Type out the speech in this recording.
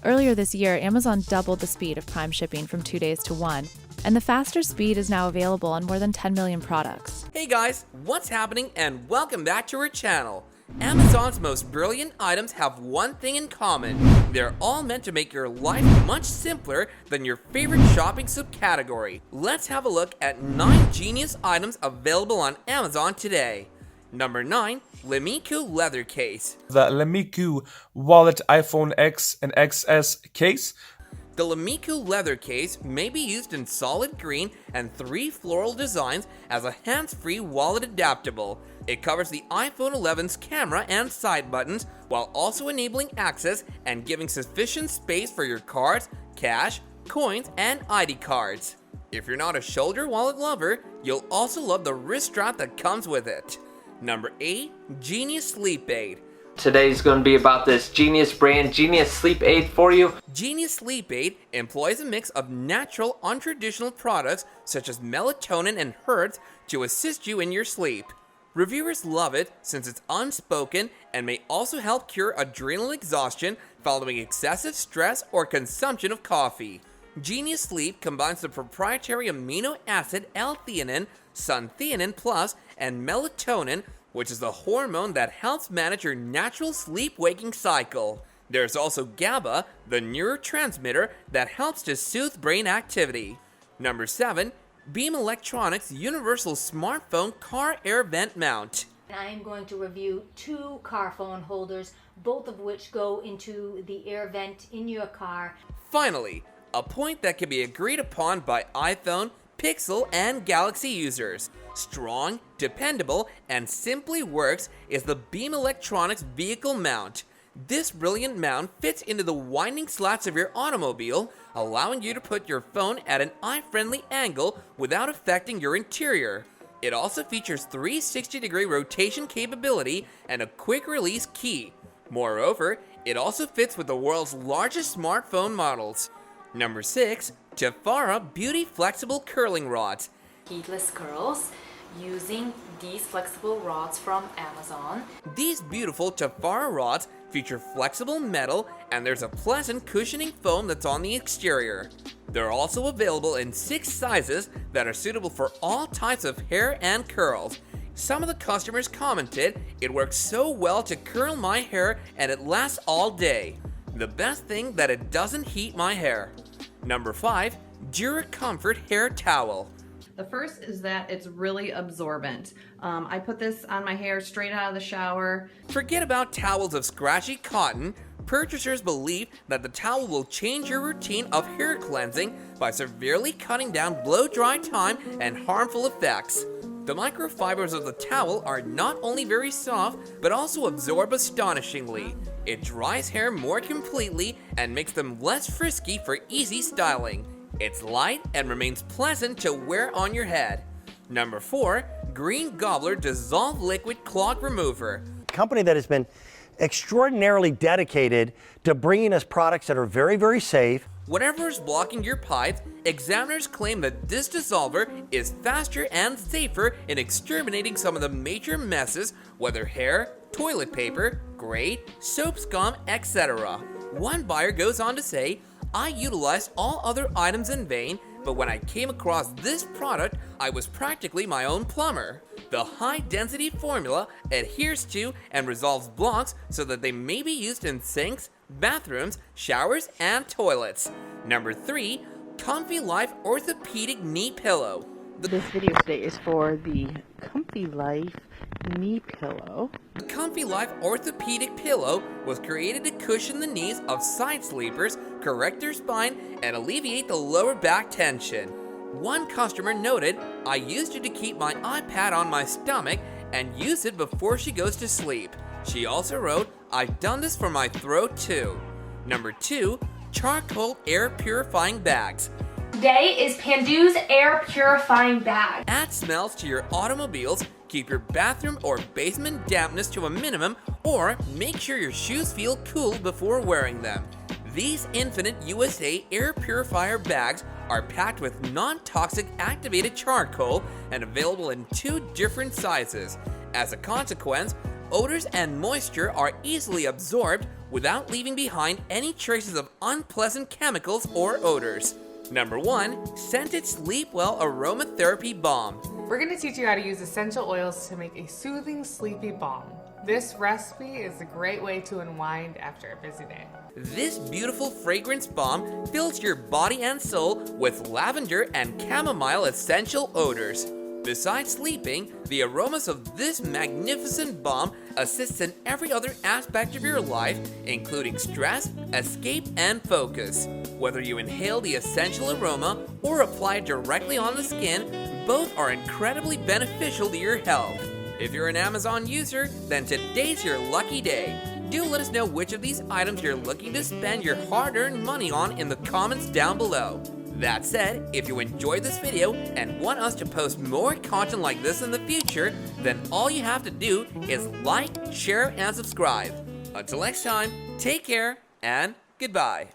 Earlier this year, Amazon doubled the speed of Prime shipping from 2 days to 1, and the faster speed is now available on more than 10 million products. Hey guys, what's happening and welcome back to our channel. Amazon's most brilliant items have one thing in common. They're all meant to make your life much simpler than your favorite shopping subcategory. Let's have a look at 9 genius items available on Amazon today. Number 9, Lemiku leather case. The Lemiku Wallet iPhone X and XS case. The Lemiku leather case may be used in solid green and 3 floral designs as a hands-free wallet adaptable. It covers the iPhone 11's camera and side buttons while also enabling access and giving sufficient space for your cards, cash, coins, and ID cards. If you're not a shoulder wallet lover, you'll also love the wrist strap that comes with it. Number 8, Genius Sleep Aid. Today's going to be about this Genius brand, Genius Sleep Aid for you. Genius Sleep Aid employs a mix of natural, untraditional products such as melatonin and herbs to assist you in your sleep. Reviewers love it since it's unspoken and may also help cure adrenal exhaustion following excessive stress or consumption of coffee. Genius Sleep combines the proprietary amino acid L-theanine, suntheanine plus, and melatonin, which is the hormone that helps manage your natural sleep-waking cycle. There's also GABA, the neurotransmitter that helps to soothe brain activity. Number 7, Beam Electronics Universal Smartphone Car Air Vent Mount. I am going to review 2 car phone holders, both of which go into the air vent in your car. Finally, a point that can be agreed upon by iPhone, Pixel, and Galaxy users. Strong, dependable, and simply works is the Beam Electronics vehicle mount. This brilliant mount fits into the winding slats of your automobile, allowing you to put your phone at an eye-friendly angle without affecting your interior. It also features 360-degree rotation capability and a quick-release key. Moreover, it also fits with the world's largest smartphone models. Number 6, Tefara Beauty Flexible Curling Rods. Heatless curls using these flexible rods from Amazon. These beautiful Tefara rods feature flexible metal and there's a pleasant cushioning foam that's on the exterior. They're also available in 6 sizes that are suitable for all types of hair and curls. Some of the customers commented, "It works so well to curl my hair and it lasts all day. The best thing that it doesn't heat my hair." Number 5, Dura Comfort Hair Towel. The first is that it's really absorbent. I put this on my hair straight out of the shower. Forget about towels of scratchy cotton. Purchasers believe that the towel will change your routine of hair cleansing by severely cutting down blow-dry time and harmful effects. The microfibers of the towel are not only very soft, but also absorb astonishingly. It dries hair more completely and makes them less frisky for easy styling. It's light and remains pleasant to wear on your head. Number 4, Green Gobbler Dissolve Liquid Clog Remover. A company that has been extraordinarily dedicated to bringing us products that are very, very safe. Whatever is blocking your pipes, examiners claim that this dissolver is faster and safer in exterminating some of the major messes, whether hair, toilet paper, grate, soap scum, etc. One buyer goes on to say, "I utilized all other items in vain, but when I came across this product, I was practically my own plumber. The high-density formula adheres to and resolves blocks so that they may be used in sinks, bathrooms, showers, and toilets." Number 3, Comfy Life Orthopedic Knee Pillow. This video today is for the Comfy Life knee pillow. The Comfy Life Orthopedic Pillow was created to cushion the knees of side sleepers, correct their spine, and alleviate the lower back tension. One customer noted, "I used it to keep my iPad on my stomach and use it before she goes to sleep." She also wrote, "I've done this for my throat too." Number 2, Charcoal Air Purifying Bags. Today is Pandu's Air Purifying Bag. Add smells to your automobiles, keep your bathroom or basement dampness to a minimum, or make sure your shoes feel cool before wearing them. These Infinite USA air purifier bags are packed with non-toxic activated charcoal and available in 2 different sizes. As a consequence, odors and moisture are easily absorbed without leaving behind any traces of unpleasant chemicals or odors. Number 1. Scented Sleep Well Aromatherapy Balm. We're going to teach you how to use essential oils to make a soothing, sleepy balm. This recipe is a great way to unwind after a busy day. This beautiful fragrance balm fills your body and soul with lavender and chamomile essential odors. Besides sleeping, the aromas of this magnificent balm assists in every other aspect of your life, including stress, escape, and focus. Whether you inhale the essential aroma or apply it directly on the skin, both are incredibly beneficial to your health. If you're an Amazon user, then today's your lucky day. Do let us know which of these items you're looking to spend your hard-earned money on in the comments down below. That said, if you enjoyed this video and want us to post more content like this in the future, then all you have to do is like, share, and subscribe. Until next time, take care and goodbye.